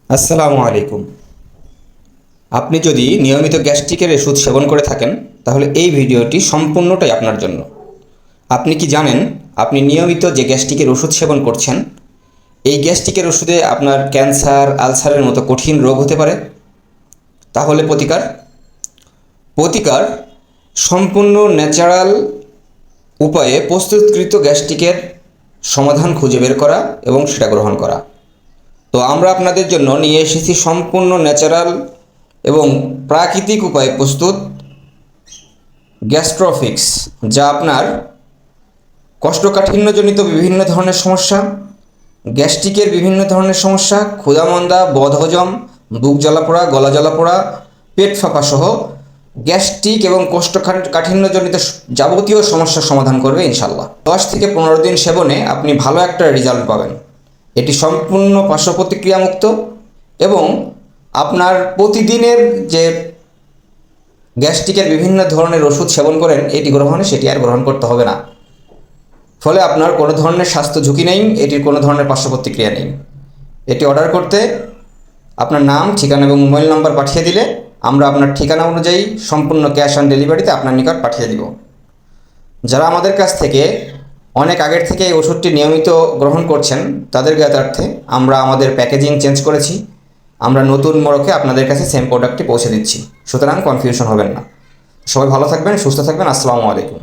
আসসালামু আলাইকুম। আপনি যদি নিয়মিত গ্যাস্ট্রিকের ওষুধ সেবন করে থাকেন তাহলে এই ভিডিওটি সম্পূর্ণটাই আপনার জন্য। আপনি কি জানেন আপনি নিয়মিত যে গ্যাস্ট্রিকের ওষুধ সেবন করছেন এই গ্যাস্ট্রিকের ওষুধে আপনার ক্যান্সার, আলসারের মতো কঠিন রোগ হতে পারে? তাহলে প্রতিকার সম্পূর্ণ ন্যাচারাল উপায়ে প্রস্তুতকৃত গ্যাস্ট্রিকের সমাধান খুঁজে বের করা এবং সেটা গ্রহণ করা। তো আমরা আপনাদের জন্য নিয়ে এসেছি সম্পূর্ণ ন্যাচারাল এবং প্রাকৃতিক উপায়ে প্রস্তুত গ্যাস্ট্রোফিক্স, যা আপনার কোষ্ঠকাঠিন্যজনিত বিভিন্ন ধরনের সমস্যা, গ্যাস্ট্রিকের বিভিন্ন ধরনের সমস্যা, ক্ষুধামন্দা, বদহজম, বুক জ্বালাপোড়া, গলা জ্বালাপোড়া, পেট ফাঁপা সহ গ্যাস্ট্রিক এবং কোষ্ঠকাঠিন্যজনিত যাবতীয় সমস্যার সমাধান করবে ইনশাল্লাহ। 10 থেকে 15 দিন সেবনে আপনি ভালো একটা রেজাল্ট পাবেন। এটি সম্পূর্ণ পার্শ্ব প্রতিক্রিয়া মুক্ত এবং আপনার প্রতিদিনের যে গ্যাস্ট্রিকের বিভিন্ন ধরনের ওষুধ সেবন করেন এটি গ্রহণে সেটি আর গ্রহণ করতে হবে না। ফলে আপনার কোনো ধরনের স্বাস্থ্য ঝুঁকি নেই, এটির কোনো ধরনের পার্শ্ব প্রতিক্রিয়া নেই। এটি অর্ডার করতে আপনার নাম, ঠিকানা এবং মোবাইল নাম্বার পাঠিয়ে দিলে আমরা আপনার ঠিকানা অনুযায়ী সম্পূর্ণ ক্যাশ অন ডেলিভারিতে আপনার নিকট পাঠিয়ে দিব। যারা আমাদের কাছ থেকে অনেক আগের থেকে এই ওষুধটি নিয়মিত গ্রহণ করছেন তাদের জ্ঞাতার্থে আমরা আমাদের প্যাকেজিং চেঞ্জ করেছি। আমরা নতুন মোড়কে আপনাদের কাছে সেম প্রোডাক্টটি পৌঁছে দিচ্ছি, সুতরাং কনফিউশন হবেন না। সবাই ভালো থাকবেন, সুস্থ থাকবেন। আসসালামু আলাইকুম।